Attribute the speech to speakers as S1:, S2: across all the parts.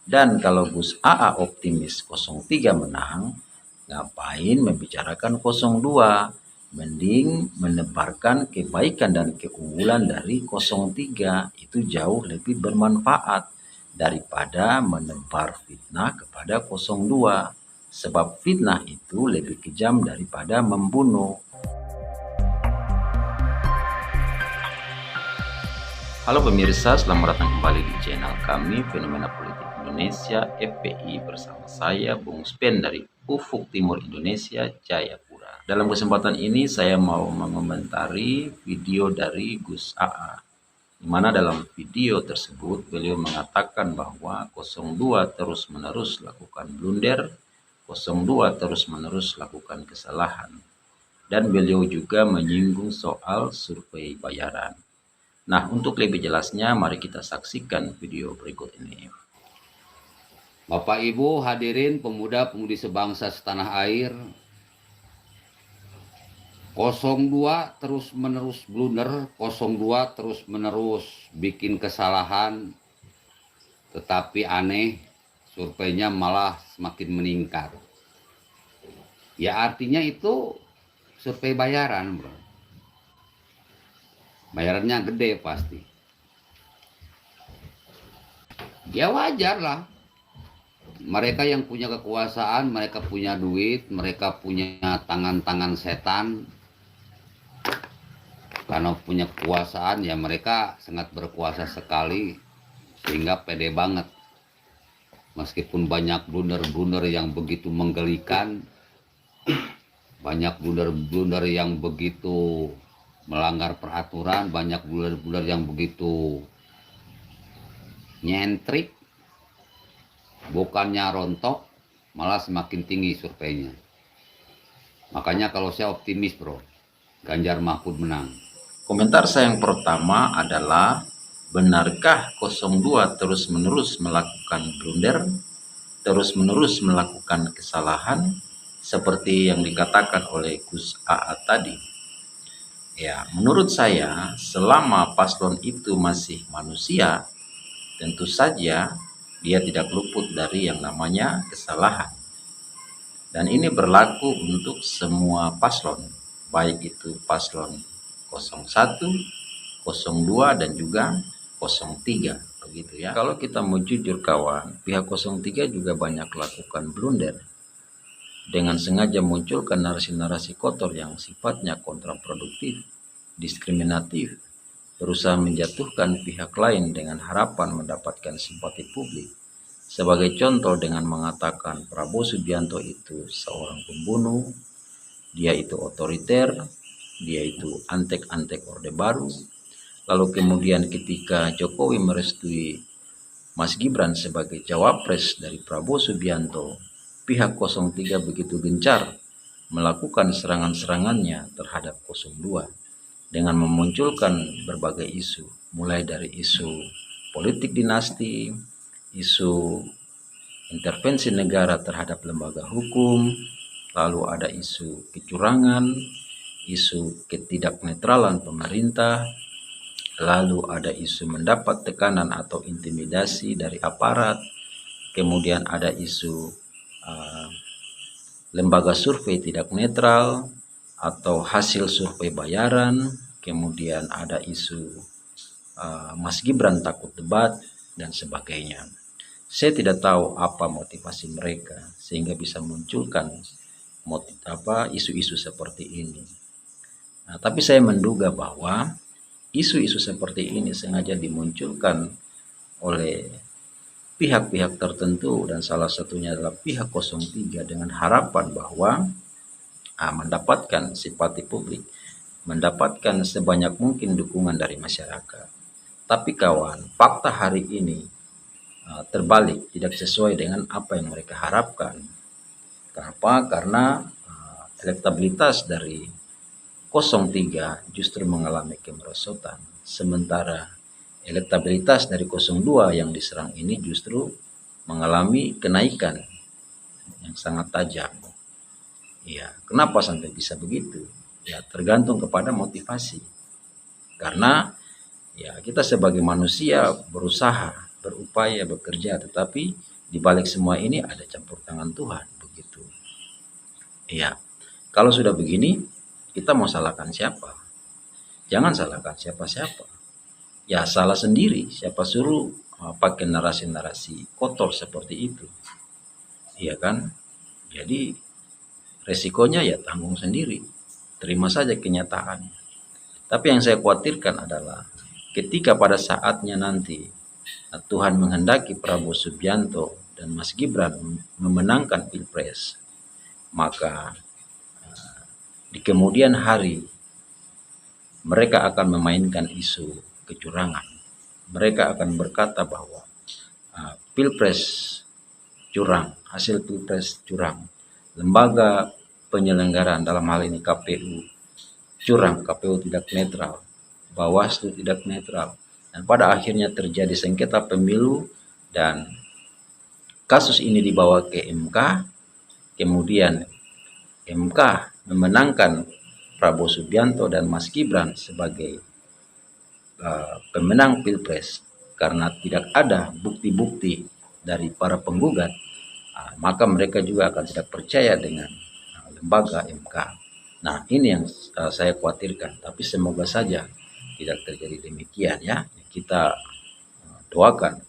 S1: Dan kalau Gus AA optimis 03 menang, ngapain membicarakan 02? Mending menebarkan kebaikan dan keunggulan dari 03. Itu jauh lebih bermanfaat daripada menebar fitnah kepada 02. Sebab fitnah itu lebih kejam daripada membunuh. Halo pemirsa, selamat datang kembali di channel kami Fenomena Politik Indonesia FPI bersama saya Bung Spen dari Ufuk Timur Indonesia, Jayapura. Dalam kesempatan ini saya mau mengomentari video dari Gus AA, di mana dalam video tersebut beliau mengatakan bahwa 02 terus-menerus lakukan blunder, 02 terus-menerus lakukan kesalahan, dan beliau juga menyinggung soal survei bayaran. Nah, untuk lebih jelasnya, mari kita saksikan video berikut ini.
S2: Bapak Ibu hadirin pemuda-pemudi sebangsa setanah air, 02 terus-menerus blunder, 02 terus-menerus bikin kesalahan, tetapi aneh, surveinya malah semakin meningkat. Ya artinya itu survei bayaran, bro. Bayarannya gede pasti. Ya wajar lah. Mereka yang punya kekuasaan, mereka punya duit, mereka punya tangan-tangan setan. Karena punya kekuasaan, ya mereka sangat berkuasa sekali, sehingga pede banget. Meskipun banyak blunder-blunder yang begitu menggelikan, banyak blunder-blunder yang begitu melanggar peraturan, banyak blunder-blunder yang begitu nyentrik, bukannya rontok, malah semakin tinggi surveinya. Makanya kalau saya optimis, bro, Ganjar Mahfud menang.
S1: Komentar saya yang pertama adalah, benarkah 02 terus-menerus melakukan blunder, terus-menerus melakukan kesalahan, seperti yang dikatakan oleh Gus AA tadi? Ya, menurut saya, selama paslon itu masih manusia, tentu saja dia tidak luput dari yang namanya kesalahan. Dan ini berlaku untuk semua paslon, baik itu paslon 01, 02, dan juga 03. Begitu ya. Kalau kita mau jujur kawan, pihak 03 juga banyak lakukan blunder dengan sengaja munculkan narasi-narasi kotor yang sifatnya kontraproduktif, diskriminatif, berusaha menjatuhkan pihak lain dengan harapan mendapatkan simpati publik. Sebagai contoh dengan mengatakan Prabowo Subianto itu seorang pembunuh, dia itu otoriter, dia itu antek-antek Orde Baru. Lalu kemudian ketika Jokowi merestui Mas Gibran sebagai cawapres dari Prabowo Subianto, pihak 03 begitu gencar melakukan serangan-serangannya terhadap 02 dengan memunculkan berbagai isu, mulai dari isu politik dinasti, isu intervensi negara terhadap lembaga hukum, lalu ada isu kecurangan, isu ketidaknetralan pemerintah, lalu ada isu mendapat tekanan atau intimidasi dari aparat, kemudian ada isu lembaga survei tidak netral atau hasil survei bayaran, kemudian ada isu Mas Gibran takut debat, dan sebagainya. Saya tidak tahu apa motivasi mereka sehingga bisa munculkan isu-isu seperti ini. Nah, tapi saya menduga bahwa isu-isu seperti ini sengaja dimunculkan oleh pihak-pihak tertentu, dan salah satunya adalah pihak 03 dengan harapan bahwa mendapatkan simpati publik, mendapatkan sebanyak mungkin dukungan dari masyarakat. Tapi kawan, fakta hari ini terbalik, tidak sesuai dengan apa yang mereka harapkan. Kenapa? Karena elektabilitas dari 03 justru mengalami kemerosotan, sementara elektabilitas dari 02 yang diserang ini justru mengalami kenaikan yang sangat tajam. Ya, kenapa sampai bisa begitu? Ya, tergantung kepada motivasi. Karena ya kita sebagai manusia berusaha berupaya bekerja, tetapi di balik semua ini ada campur tangan Tuhan, begitu. Iya, kalau sudah begini, kita mau salahkan siapa? Jangan salahkan siapa-siapa. Ya salah sendiri, siapa suruh pakai narasi-narasi kotor seperti itu. Iya kan? Jadi resikonya ya tanggung sendiri. Terima saja kenyataan. Tapi yang saya khawatirkan adalah ketika pada saatnya nanti Tuhan menghendaki Prabowo Subianto dan Mas Gibran memenangkan Pilpres, maka di kemudian hari mereka akan memainkan isu kecurangan. Mereka akan berkata bahwa Pilpres curang, hasil Pilpres curang, lembaga penyelenggaraan dalam hal ini KPU curang, KPU tidak netral, Bawaslu tidak netral, dan pada akhirnya terjadi sengketa pemilu dan kasus ini dibawa ke MK, kemudian MK memenangkan Prabowo Subianto dan Mas Gibran sebagai pemenang Pilpres karena tidak ada bukti-bukti dari para penggugat, maka mereka juga akan tidak percaya dengan lembaga MK. Nah, ini yang saya khawatirkan, tapi semoga saja tidak terjadi demikian ya. Kita doakan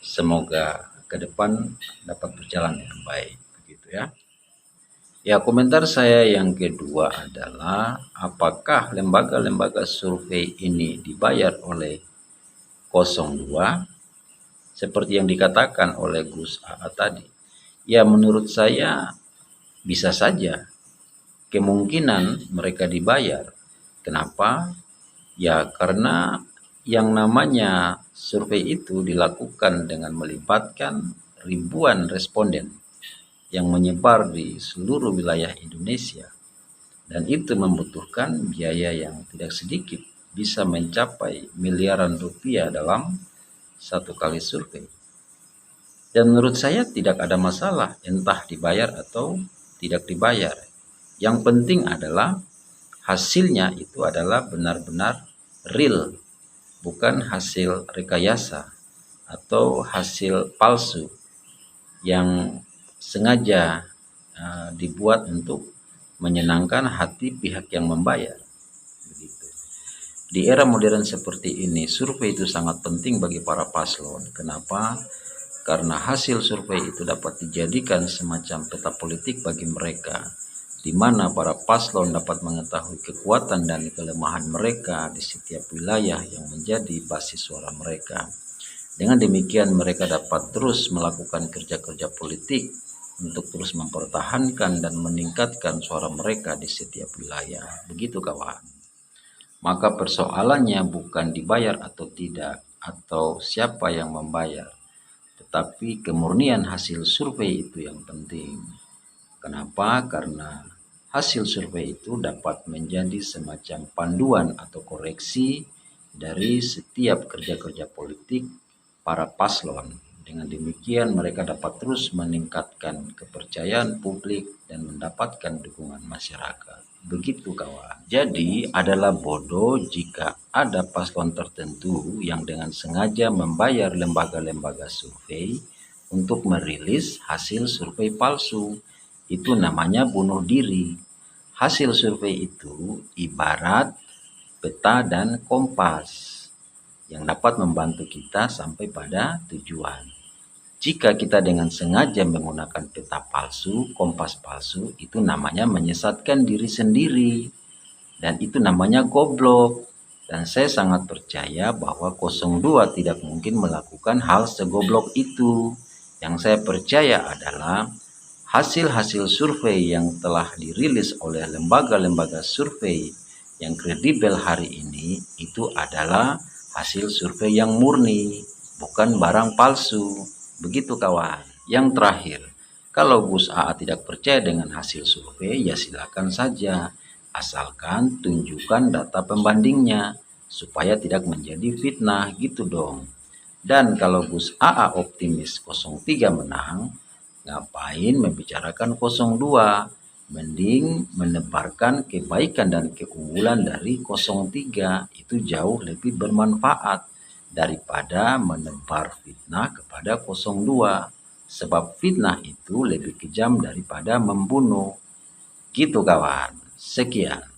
S1: semoga ke depan dapat berjalan dengan baik, begitu ya. Ya, komentar saya yang kedua adalah apakah lembaga-lembaga survei ini dibayar oleh 02 seperti yang dikatakan oleh Gus AA tadi? Ya, menurut saya bisa saja kemungkinan mereka dibayar. Kenapa? Ya, karena yang namanya survei itu dilakukan dengan melibatkan ribuan responden yang menyebar di seluruh wilayah Indonesia, dan itu membutuhkan biaya yang tidak sedikit, bisa mencapai miliaran rupiah dalam satu kali survei. Dan menurut saya tidak ada masalah entah dibayar atau tidak dibayar. Yang penting adalah hasilnya itu adalah benar-benar real, bukan hasil rekayasa atau hasil palsu yang sengaja dibuat untuk menyenangkan hati pihak yang membayar. Begitu. Di era modern seperti ini, survei itu sangat penting bagi para paslon. Kenapa? Karena hasil survei itu dapat dijadikan semacam peta politik bagi mereka, di mana para paslon dapat mengetahui kekuatan dan kelemahan mereka di setiap wilayah yang menjadi basis suara mereka. Dengan demikian mereka dapat terus melakukan kerja-kerja politik untuk terus mempertahankan dan meningkatkan suara mereka di setiap wilayah. Begitu kawan. Maka persoalannya bukan dibayar atau tidak, atau siapa yang membayar, tetapi kemurnian hasil survei itu yang penting. Kenapa? Karena hasil survei itu dapat menjadi semacam panduan atau koreksi dari setiap kerja-kerja politik para paslon. Dengan demikian mereka dapat terus meningkatkan kepercayaan publik dan mendapatkan dukungan masyarakat. Begitu kawan. Jadi adalah bodoh jika ada paslon tertentu yang dengan sengaja membayar lembaga-lembaga survei untuk merilis hasil survei palsu. Itu namanya bunuh diri. Hasil survei itu ibarat peta dan kompas yang dapat membantu kita sampai pada tujuan. Jika kita dengan sengaja menggunakan peta palsu, kompas palsu, itu namanya menyesatkan diri sendiri. Dan itu namanya goblok. Dan saya sangat percaya bahwa 02 tidak mungkin melakukan hal segoblok itu. Yang saya percaya adalah hasil-hasil survei yang telah dirilis oleh lembaga-lembaga survei yang kredibel hari ini itu adalah hasil survei yang murni, bukan barang palsu. Begitu kawan. Yang terakhir, kalau Gus AA tidak percaya dengan hasil survei, ya silakan saja. Asalkan tunjukkan data pembandingnya, supaya tidak menjadi fitnah gitu dong. Dan kalau Gus AA optimis 03 menang, ngapain membicarakan 02? Mending menebarkan kebaikan dan keunggulan dari 03, itu jauh lebih bermanfaat daripada menebar fitnah kepada 02. Sebab fitnah itu lebih kejam daripada membunuh. Gitu kawan. Sekian.